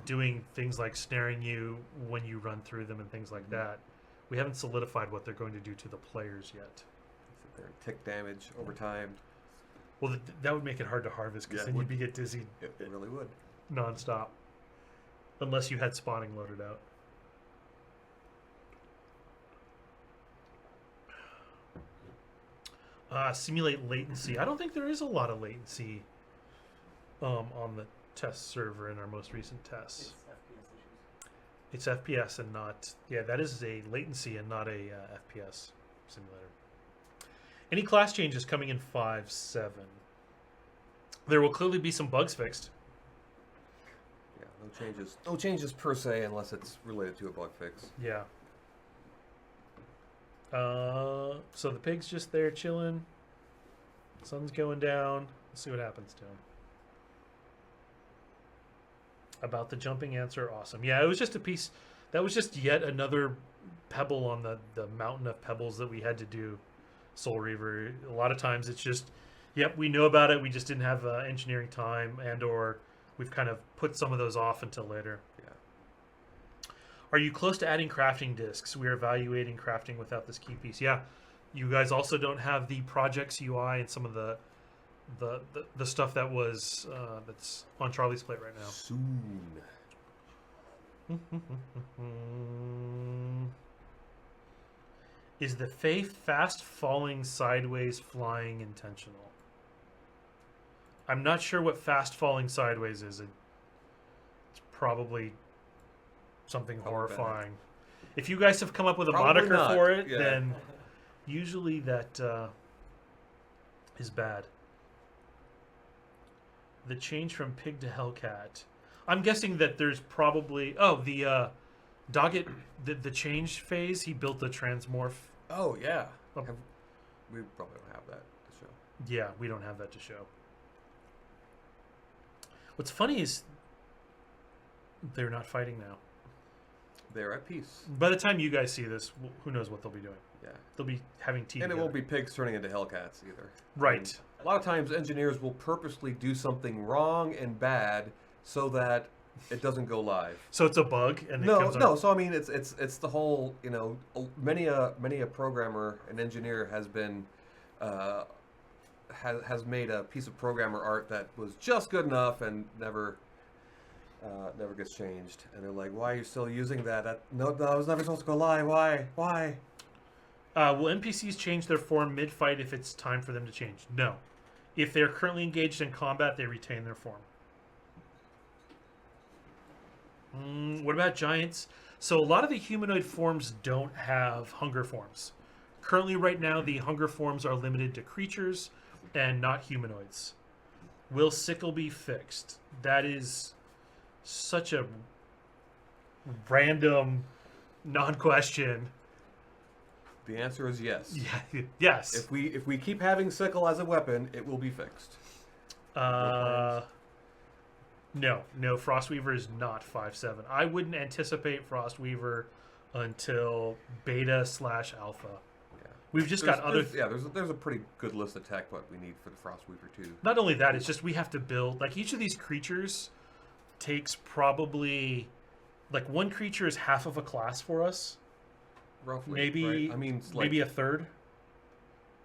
doing things like snaring you when you run through them and things like that. We haven't solidified what they're going to do to the players yet. Sit there and tick damage over time. Well, that would make it hard to harvest because then you'd get dizzy. It really would. Nonstop. Unless you had spawning loaded out. Simulate latency. I don't think there is a lot of latency on the test server in our most recent tests. It's FPS and not... Yeah, that is a latency and not a FPS simulator. Any class changes coming in 5.7? There will clearly be some bugs fixed. Yeah, no changes. No changes per se unless it's related to a bug fix. Yeah. So the pig's just there chilling. Sun's going down. Let's see what happens to him. About the jumping answer, awesome. Yeah, it was just a piece. That was just yet another pebble on the mountain of pebbles that we had to do. Soul Reaver. A lot of times it's just, yep, we know about it. We just didn't have engineering time, and or we've kind of put some of those off until later. Are you close to adding crafting discs? We are evaluating crafting without this key piece. Yeah, you guys also don't have the projects UI and some of the stuff that was that's on Charlie's plate right now. Soon. Is the Fae fast falling sideways flying intentional? I'm not sure what fast falling sideways is. It's probably something horrifying. Bad. If you guys have come up with a Probably moniker not. for it, Yeah. then usually that is bad. The change from pig to Hellcat. I'm guessing that there's probably the Doggett the change phase. He built the transmorph. Oh yeah. We probably don't have that to show. Yeah, we don't have that to show. What's funny is They're not fighting now. They're at peace. By the time you guys see this, who knows what they'll be doing? Yeah. They'll be having tea. And it together. won't be pigs turning into Hellcats either. Right. A lot of times engineers will purposely do something wrong and bad so that it doesn't go live. So it's a bug, and it No, comes no. on. So I mean, it's the whole, you know, many a programmer, an engineer has been has made a piece of programmer art that was just good enough and never gets changed. And they're like, why are you still using that? No, it was never supposed to go live. Why? Will NPCs change their form mid-fight if it's time for them to change? No. If they're currently engaged in combat, they retain their form. What about giants? So a lot of the humanoid forms don't have hunger forms. Currently, right now, the hunger forms are limited to creatures and not humanoids. Will sickle be fixed? That is such a random non-question. The answer is yes. Yeah, yes. If we keep having sickle as a weapon, it will be fixed. No, Frostweaver is not 5.7. I wouldn't anticipate Frostweaver until beta/alpha. Yeah. We've just got other. There's a pretty good list of tech what we need for the Frostweaver too. Not only that, it's just we have to build. Like each of these creatures takes probably, like one creature is half of a class for us. Roughly, Maybe right? I mean, it's like, maybe a third.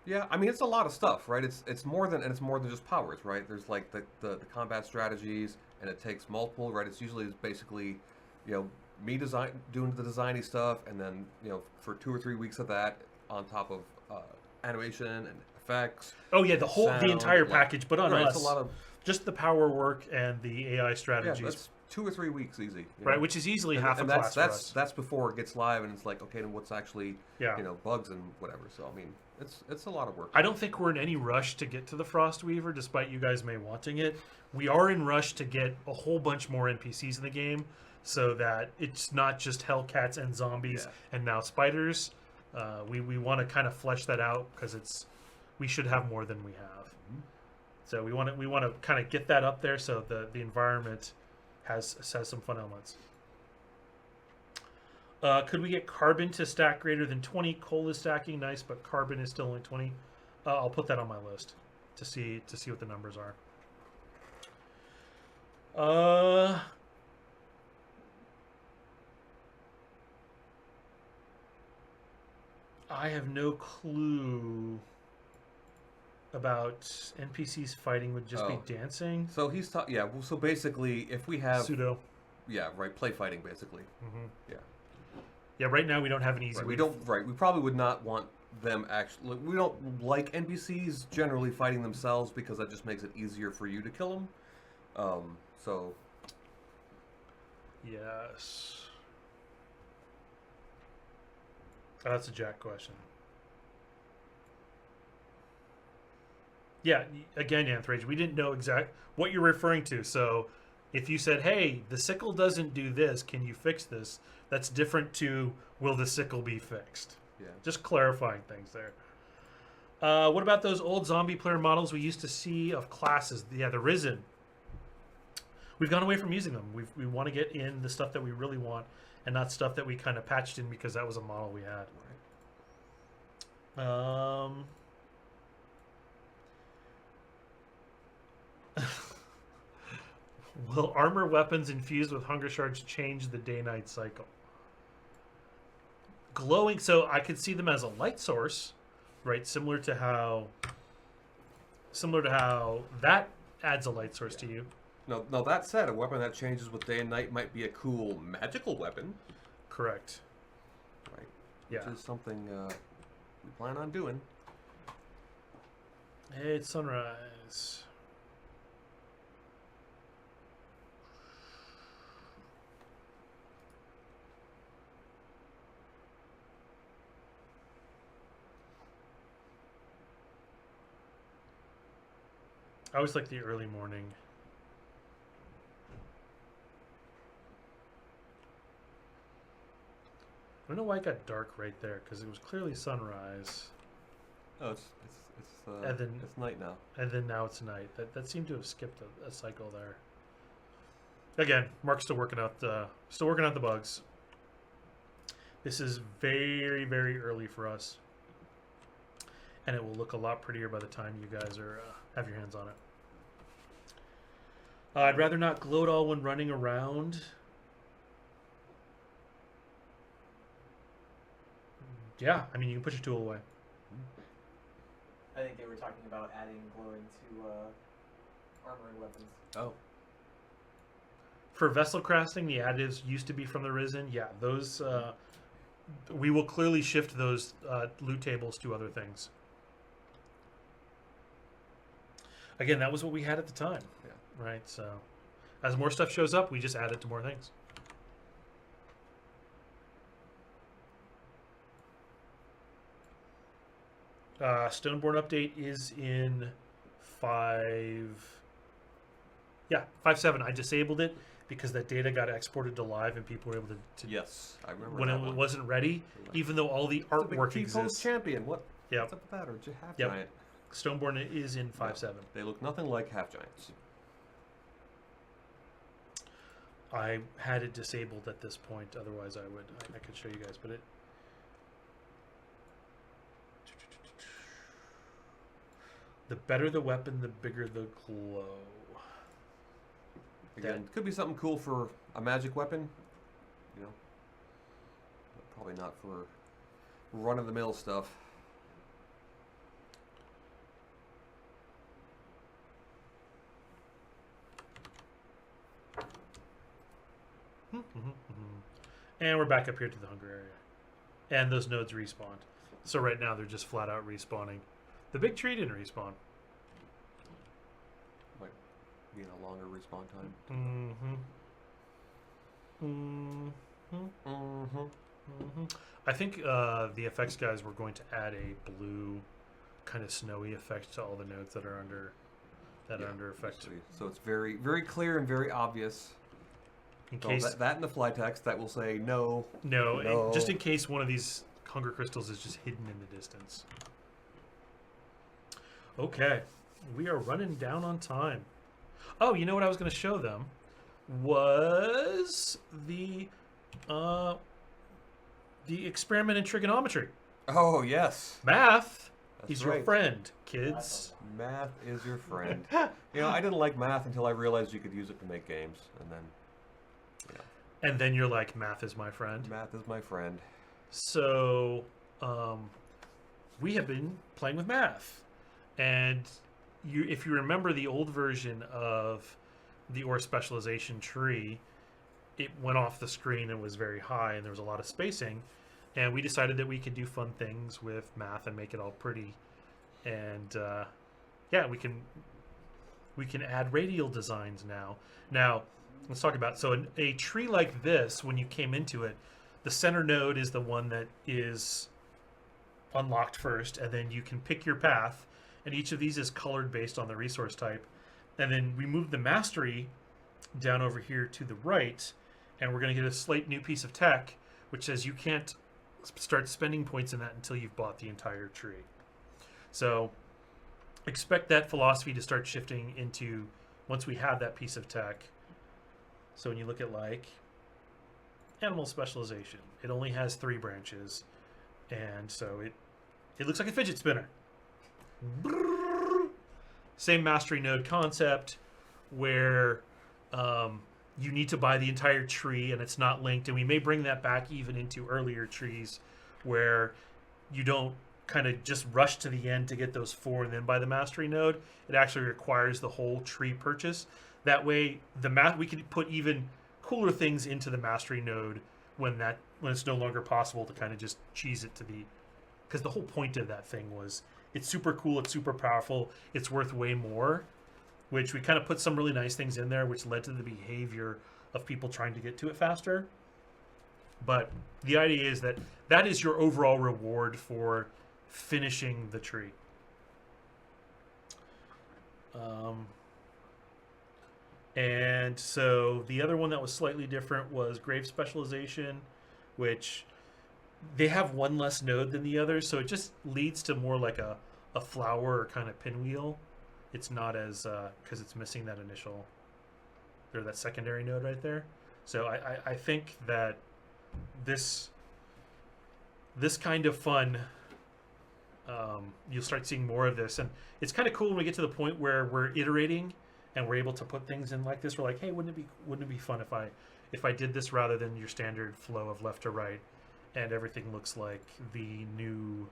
Yeah, I mean it's a lot of stuff, right? It's more than just powers, right? There's like the combat strategies, and it takes multiple, right? It's usually basically, you know, me doing the designy stuff, and then you know for 2 or 3 weeks of that on top of animation and effects. Oh yeah, the entire like, package, but on right, us, it's a lot of just the power work and the AI yeah. strategies, That's 2 or 3 weeks easy, you right? know? Which is easily And- half and a class for us. that's before it gets live, and it's like okay, then what's actually Yeah. you know bugs and whatever. So I mean, it's a lot of work. I don't think we're in any rush to get to the Frostweaver, despite you guys may wanting it. We are in rush to get a whole bunch more NPCs in the game, so that it's not just Hellcats and zombies and now spiders. We want to kind of flesh that out because we should have more than we have. Mm-hmm. So we want to kind of get that up there so the environment has some fun elements. Could we get carbon to stack greater than 20? Coal is stacking nice, but carbon is still only 20. I'll put that on my list to see what the numbers are. I have no clue about NPCs fighting would just be dancing. So he's yeah. Well, so basically, if we have Pseudo. yeah, right, play fighting basically. Yeah. Yeah, right now we don't have an easy Right, way. we probably would not want them actually. We don't like NPCs generally fighting themselves because that just makes it easier for you to kill them. So. Yes. Oh, that's a Jack question. Yeah, again, Anthrage, we didn't know exact what you're referring to. So if you said, hey, the sickle doesn't do this, can you fix this? That's different to, will the sickle be fixed? Yeah. Just clarifying things there. What about those old zombie player models we used to see of classes? Yeah, the Risen. We've gone away from using them. We want to get in the stuff that we really want and not stuff that we kind of patched in because that was a model we had. Will armor weapons infused with hunger shards change the day-night cycle? Glowing, so I could see them as a light source, right? Similar to how that adds a light source to you. No, that said, a weapon that changes with day and night might be a cool magical weapon. Correct. Right. Yeah. Which is something we plan on doing. Hey, it's sunrise. I always like the early morning. I don't know why it got dark right there, because it was clearly sunrise. Oh, it's And then- it's night now. And then now it's night. That seemed to have skipped a cycle there. Again, Mark's still working out the bugs. This is very, very early for us, and it will look a lot prettier by the time you guys are have your hands on it. I'd rather not gloat all when running around. Yeah, I mean, you can put your tool away. I think they were talking about adding glowing to armor and weapons. Oh. For vessel crafting, the additives used to be from the Risen. Yeah, those... we will clearly shift those loot tables to other things. Again, that was what we had at the time. Yeah. Right, so... As more stuff shows up, we just add it to more things. Stoneborn update is in 5.7. I disabled it because that data got exported to live and people were able to Yes, I remember when that it one. wasn't ready, even though all the It's a big artwork T-pose exists. champion. What's Yep. up with that? Or half Yep. giant? Stoneborn is in 5.7. They look nothing like half giants. I had it disabled at this point. Otherwise, I could show you guys, but it. The better the weapon, the bigger the glow. Again, could be something cool for a magic weapon, you know. But probably not for run-of-the-mill stuff. And we're back up here to the hunger area. And those nodes respawned. So right now they're just flat out respawning. The big tree didn't respawn. Might be in a longer respawn time. I think the effects guys were going to add a blue kind of snowy effect to all the nodes that are under effect. So it's very, very clear and very obvious. In So case that in the fly text that will say no. no, just in case one of these hunger crystals is just hidden in the distance. Okay, we are running down on time. Oh, you know what I was going to show them was the experiment in trigonometry. Oh yes, Math that's is right. your friend, kids. Math is your friend. You know, I didn't like math until I realized you could use it to make games, and then. And then you're like, math is my friend. Math is my friend. So, we have been playing with math. And if you remember the old version of the ore specialization tree, it went off the screen and was very high and there was a lot of spacing. And we decided that we could do fun things with math and make it all pretty. And yeah, we can add radial designs now. Now, let's talk about, so a tree like this, when you came into it, the center node is the one that is unlocked first, and then you can pick your path, and each of these is colored based on the resource type. And then we move the mastery down over here to the right, and we're going to get a slight new piece of tech, which says you can't start spending points in that until you've bought the entire tree. So expect that philosophy to start shifting into once we have that piece of tech. So when you look at like animal specialization, it only has 3 branches, and so it looks like a fidget spinner. Same mastery node concept where you need to buy the entire tree and it's not linked, and we may bring that back even into earlier trees where you don't kind of just rush to the end to get those 4 and then buy the mastery node. It actually requires the whole tree purchase. That way, we can put even cooler things into the mastery node when it's no longer possible to kind of just cheese it to the, because the whole point of that thing was it's super cool, it's super powerful, it's worth way more, which we kind of put some really nice things in there, which led to the behavior of people trying to get to it faster. But the idea is that is your overall reward for finishing the tree. And so the other one that was slightly different was grave specialization, which they have one less node than the others, so it just leads to more like a flower or kind of pinwheel. It's not as because it's missing that initial or that secondary node right there. So I think that this kind of fun, you'll start seeing more of this, and it's kind of cool when we get to the point where we're iterating and we're able to put things in like this. We're like, hey, wouldn't it be fun if I did this rather than your standard flow of left to right, and everything looks like the new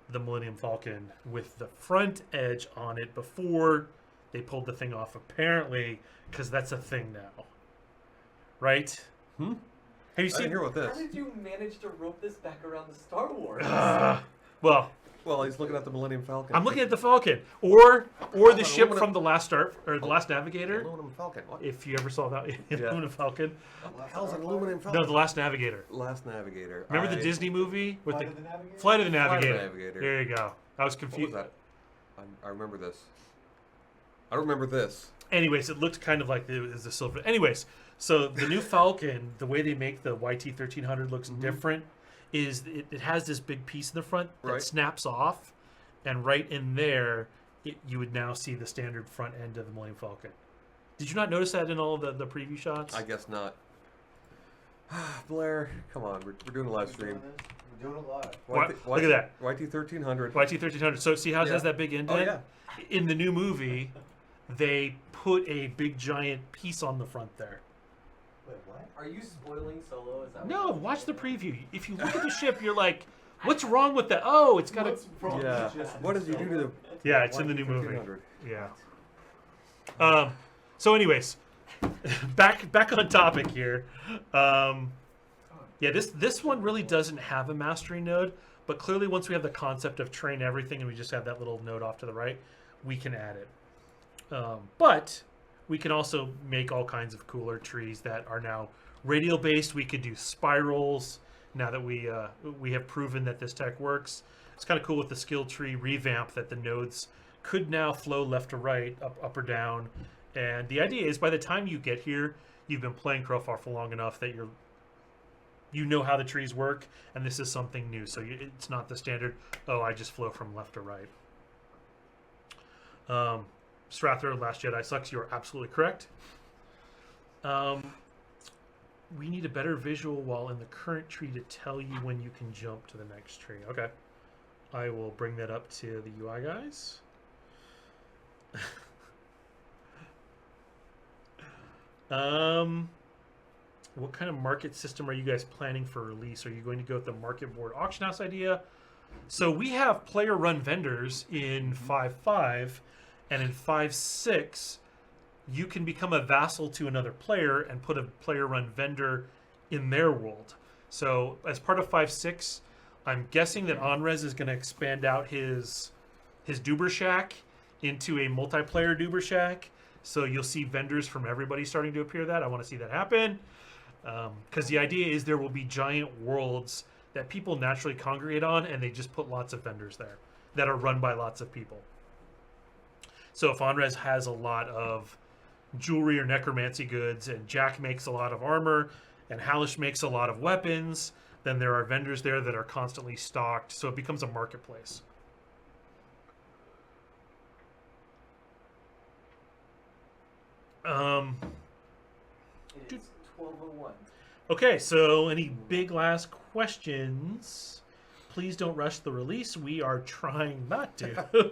the Millennium Falcon with the front edge on it before they pulled the thing off, apparently, because that's a thing now, right? Hmm? Have you I seen? didn't hear about How this. did you manage to rope this back around the Star Wars? Well, Well, he's looking at the Millennium Falcon. I'm looking at the Falcon, or the an ship aluminum- from the Last Star or the Last Navigator. Aluminum Falcon. What? If you ever saw that Yeah. Aluminum Falcon, What the hell's an aluminum Falcon? no, the Last Navigator. Last Navigator. Remember the Disney movie with Flight the of the Navigator? Flight of the Flight of the Navigator? Navigator. There you go. I was What confused. was that? I remember this. I remember this. Anyways, it looked kind of like it was the silver. Anyways, so the new Falcon, the way they make the YT-1300 looks different, is it has this big piece in the front that Right. snaps off, and right in there, you would now see the standard front end of the Millennium Falcon. Did you not notice that in all the preview shots? I guess not. Blair, come on. We're doing a live stream. We're doing it live. What? Look at that. YT-1300. YT-1300. So see how it Yeah. has that big indent? Oh, yeah. In the new movie, they put a big giant piece on the front there. Wait, what? Are you spoiling Solo? Is that No, what watch the preview. If you look at the ship, you're like, what's wrong with that? Oh, it's got a... What's wrong Yeah. with just What does he do to the Yeah, it's in the new movie. YT-1300? Yeah. So anyways, back on topic here. Yeah, this one really doesn't have a mastery node, but clearly once we have the concept of train everything and we just have that little node off to the right, we can add it. But we can also make all kinds of cooler trees that are now radial based. We could do spirals now that we have proven that this tech works. It's kind of cool with the skill tree revamp that the nodes could now flow left to right, up or down. And the idea is by the time you get here, you've been playing Crowfall for long enough that you know how the trees work, and this is something new. So it's not the standard, oh, I just flow from left to right. Strather, Last Jedi sucks. You're absolutely correct. We need a better visual while in the current tree to tell you when you can jump to the next tree. Okay. I will bring that up to the UI guys. What kind of market system are you guys planning for release? Are you going to go with the market board auction house idea? So we have player run vendors in 5.5, and in 5.6 you can become a vassal to another player and put a player run vendor in their world. So as part of 5.6, I'm guessing that Onrez is going to expand out his Duber Shack into a multiplayer Duber Shack. So you'll see vendors from everybody starting to appear that. I want to see that happen. Because the idea is there will be giant worlds that people naturally congregate on, and they just put lots of vendors there that are run by lots of people. So if Onrez has a lot of jewelry or necromancy goods, and Jack makes a lot of armor, and Halash makes a lot of weapons, then there are vendors there that are constantly stocked, so it becomes a marketplace. It is 12:01. Okay, so any big last questions? Please don't rush the release. We are trying not to.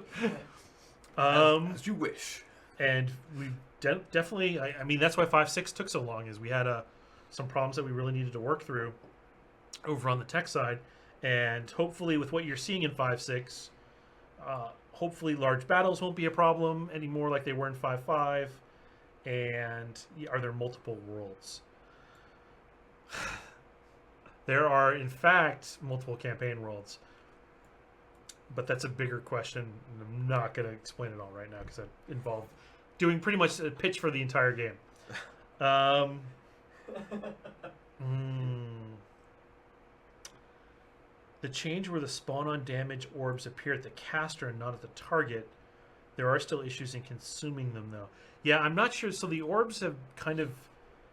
As you wish. And we definitely, I mean, that's why 5.6 took so long, is we had some problems that we really needed to work through over on the tech side. And hopefully with what you're seeing in 5.6, hopefully large battles won't be a problem anymore like they were in 5.5. And are there multiple worlds? There are, in fact, multiple campaign worlds. But that's a bigger question, and I'm not going to explain it all right now because it involved doing pretty much a pitch for the entire game. The change where the spawn-on damage orbs appear at the caster and not at the target, there are still issues in consuming them, though. Yeah, I'm not sure. So the orbs have kind of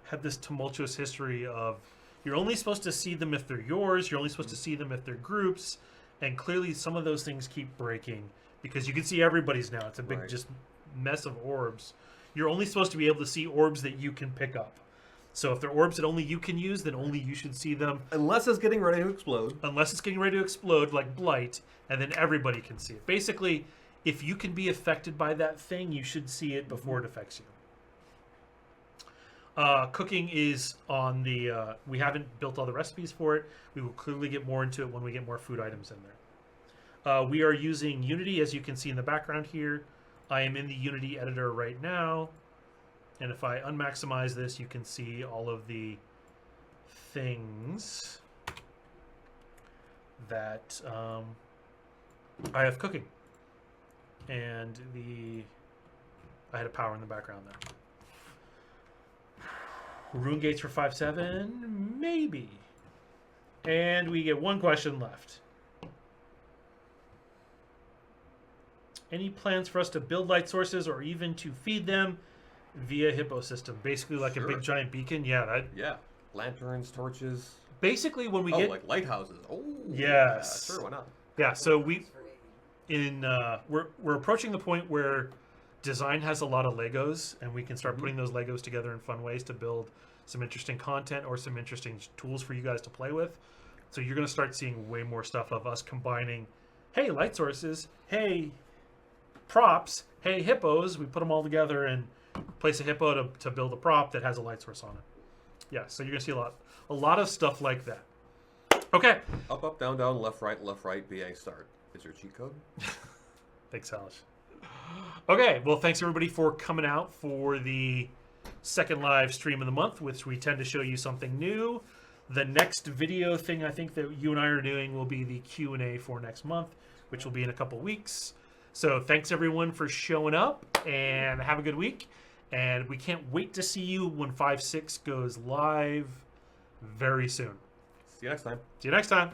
had this tumultuous history of you're only supposed to see them if they're yours, you're only supposed to see them if they're groups, and clearly some of those things keep breaking because you can see everybody's now. It's a big Right. just mess of orbs, you're only supposed to be able to see orbs that you can pick up. So if they're orbs that only you can use, then only you should see them. Unless it's getting ready to explode. Unless it's getting ready to explode, like Blight, and then everybody can see it. Basically, if you can be affected by that thing, you should see it before it affects you. Cooking is on the... we haven't built all the recipes for it. We will clearly get more into it when we get more food items in there. We are using Unity, as you can see in the background here. I am in the Unity editor right now. And if I unmaximize this, you can see all of the things that I have cooking. And I had a power in the background there. Rune gates for 5/7? Maybe. And we get one question left. Any plans for us to build light sources or even to feed them via Hippo system? Basically like a big giant beacon? Yeah. Yeah. Lanterns, torches. Basically when we get... like lighthouses. Oh, yes. Yeah, sure, why not? Yeah, so we're approaching the point where design has a lot of Legos, and we can start putting those Legos together in fun ways to build some interesting content or some interesting tools for you guys to play with. So you're going to start seeing way more stuff of us combining, hey, light sources, hey, props, hey, hippos. We put them all together and place a hippo to build a prop that has a light source on it. Yeah, so you're going to see a lot of stuff like that. Okay. Up, up, down, down, left, right, BA start. Is there a cheat code? Thanks, Halash. Okay, well, thanks everybody for coming out for the second live stream of the month, which we tend to show you something new. The next video thing I think that you and I are doing will be the Q&A for next month, which will be in a couple weeks. So thanks everyone for showing up, and have a good week. And we can't wait to see you when 5.6 goes live very soon. See you next time. See you next time.